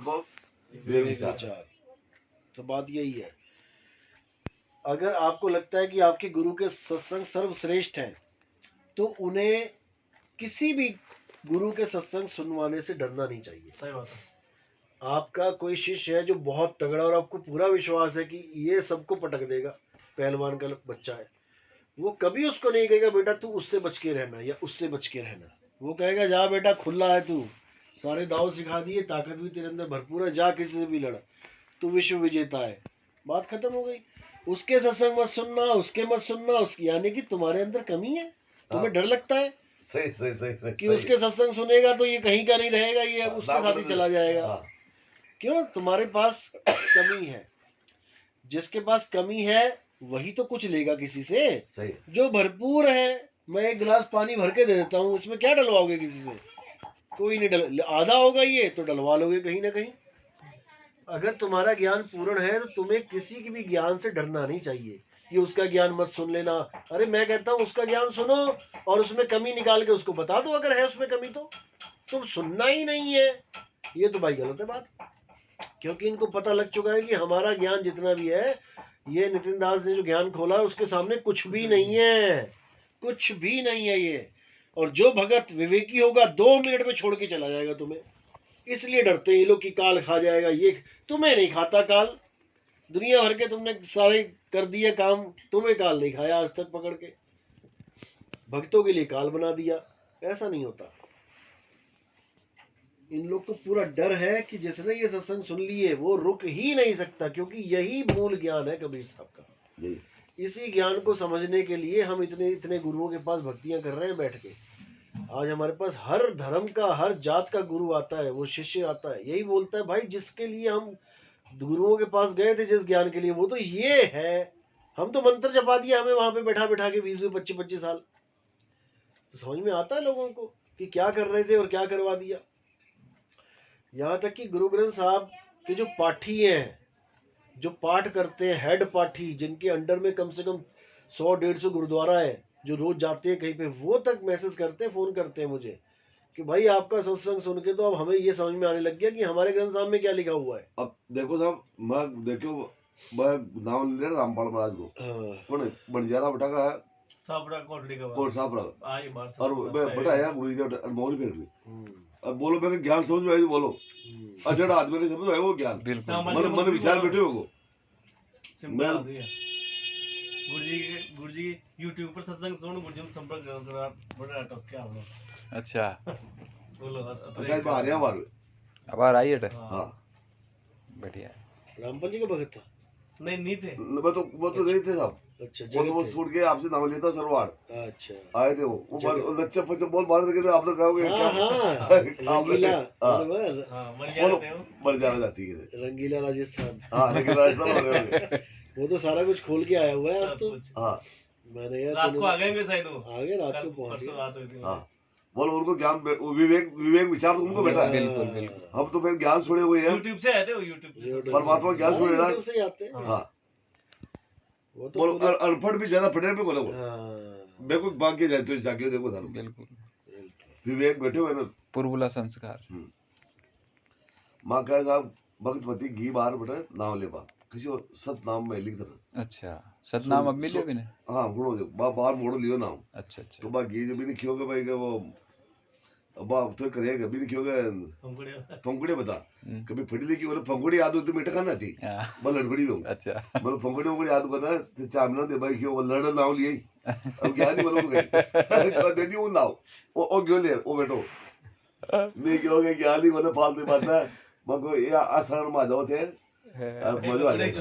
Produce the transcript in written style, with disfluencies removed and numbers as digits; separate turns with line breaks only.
को विवेक विचार।
तो बात यही है, अगर आपको लगता है कि आपके गुरु के सत्संग सर्वश्रेष्ठ हैं तो उन्हें किसी भी गुरु के सत्संग सुनवाने से डरना नहीं चाहिए।
सही बात है।
आपका कोई शिष्य है जो बहुत तगड़ा और आपको पूरा विश्वास है कि ये सबको पटक देगा, पहलवान का बच्चा है, वो कभी उसको नहीं कहेगा बेटा तू उससे बच के रहना या उससे बच के रहना। वो कहेगा जा बेटा खुला है, तू सारे दाव सिखा दिए, ताकत भी तेरे अंदर भरपूर है, जा किसी से भी लड़, तू विश्व विजेता है। बात खत्म हो गई। उसके सत्संग मत सुनना, उसके मत सुनना, उसकी यानी कि तुम्हारे अंदर कमी है, तुम्हें डर लगता है
सही सही सही
कि उसके सत्संग सुनेगा तो ये कहीं का नहीं रहेगा, ये अब उसके साथ ही चला जाएगा। क्यों? तुम्हारे पास कमी है। जिसके पास कमी है वही तो कुछ लेगा किसी से।
सही।
जो भरपूर है, मैं एक गिलास पानी भर के दे देता हूँ, इसमें क्या डलवाओगे किसी से? कोई नहीं डल, आधा होगा ये तो डलवा लोगे कहीं ना कहीं। अगर तुम्हारा ज्ञान पूर्ण है तो तुम्हें किसी की भी ज्ञान से डरना नहीं चाहिए कि उसका ज्ञान मत सुन लेना। अरे मैं कहता हूँ उसका ज्ञान सुनो और उसमें कमी निकाल के उसको बता दो, अगर है उसमें कमी तो। तुम सुनना ही नहीं है, ये तो भाई गलत है बात। क्योंकि इनको पता लग चुका है कि हमारा ज्ञान जितना भी है, ये नितिन दास ने जो ज्ञान खोला है उसके सामने कुछ भी नहीं है, कुछ भी नहीं है ये। और जो भगत विवेकी होगा 2 मिनट में छोड़ के चला जाएगा तुम्हें। इसलिए डरते हैं ये लोग कि काल खा जाएगा। ये तुम्हें नहीं खाता काल, दुनिया भर के तुमने सारे कर दिए काम, तुम्हें काल नहीं खाया आज तक पकड़ के। भक्तों के लिए काल बना दिया, ऐसा नहीं होता। इन लोग को पूरा डर है कि जिसने ये सत्संग सुन लिए वो रुक ही नहीं सकता, क्योंकि यही मूल ज्ञान है कबीर साहब का। इसी ज्ञान को समझने के लिए हम इतने इतने गुरुओं के पास भक्तियां कर रहे हैं बैठ के। आज हमारे पास हर धर्म का, हर जात का गुरु आता है, वो शिष्य आता है, यही बोलता है भाई जिसके लिए हम गुरुओं के पास गए थे, जिस ज्ञान के लिए, वो तो ये है। हम तो मंत्र जपा दिया हमें वहां पे बैठा बैठा के 20-25 साल। तो समझ में आता है लोगों को कि क्या कर रहे थे और क्या करवा दिया। यहाँ तक कि गुरु ग्रंथ साहब के जो पाठी हैं, जो पाठ करते हैं, हेड पाठी, जिनके अंडर में कम से कम 100-150 गुरुद्वारा है, जो रोज जाते हैं कहीं पे, वो तक मैसेज करते हैं, फोन करते हैं मुझे कि भाई आपका सत्संग सुन के तो अब हमें ये समझ में आने लग गया कि हमारे ग्रंथ साहब में क्या लिखा हुआ है।
अब देखो साहब, मैं नाम ले रहा रामपाल महाराज को, कौन बंजारा बेटा का है,
सापड़ा कोटड़ी का
कोट सापड़ा, और बेटा आया गुरु जी का अनमोल फेंक दी। अब बोलो मेरे ज्ञान समझ में आई तो बोलो, अजड़ आदमी ने समझ में आया वो ज्ञान, मन विचार बैठे हो।
गुरु जी YouTube पर सत्संग सुन, गुरु जी में संपर्क करा, बड़ा टफ क्या बोलो।
अच्छा
बोलो
अच्छा बाहर है, बाहर
अब आ रही है।
हां
बढ़िया।
रामपाल जी का भगत था?
नहीं थे,
वो तो नहीं थे साहब।
अच्छा,
वो छोड़ के आपसे नाम लेता सरवार।
अच्छा,
आए थे वो लच्चा पच्चा बहुत बात करके आप लोग कहोगे क्या?
रंगीला,
बोलो मर जाना जाती है
रंगीला राजस्थान।
हाँ राजस्थान
वो तो सारा कुछ खोल के आया हुआ है आज तो।
हाँ
मैंने यार
रात को आ गए शायद, वो
आ गए, रात को पहुंच
परसों बात हुई थी।
हाँ बोलो उनको ज्ञान, विवेक विचार तो उनको बैठा है।
बिल्कुल बिल्कुल।
हम तो फिर ज्ञान सुने हुए हैं,
YouTube से आए थे वो, YouTube
परमात्मा ज्ञान सुने ना
से आते हैं।
हाँ
वो तो
बोलो अनपढ़ भी ज्यादा पढ़े पे बोलो।
हाँ
देखो भाग्य जाए तो जाके देखो धर्म,
बिल्कुल
विवेक बैठे हुए ना
पुरबुला संस्कार।
माँ कहे साहब भगतवती घी बाहर बैठे नाम ले बा किसी सत नाम में लिख देना।
अच्छा सतनाम अब मिले भी नहीं?
हाँ गुणो बाहर मोड़ लियो नाम।
अच्छा अच्छा।
तो बा घी जब भी नहीं खियोगे भाई वो अब आप तो करेगा कभी नहीं खियोगे फंकुड़े बता कभी फटी लिखी बोले फंकुड़ी याद होती मीठा खाना थी मैं लड़बड़ी हूँ।
अच्छा
मतलब फंकुड़ी वंकुड़ी याद करना चावना दे भाई क्यों लड़ नाव लिए अब क्या नहीं बोलो गई दे दी वो नाव ओ क्यों ले वो बैठो नहीं क्यों क्या नहीं बोले फालतू बात है मगर ये आसान में आ जाओ थे मजा आ जाएगा।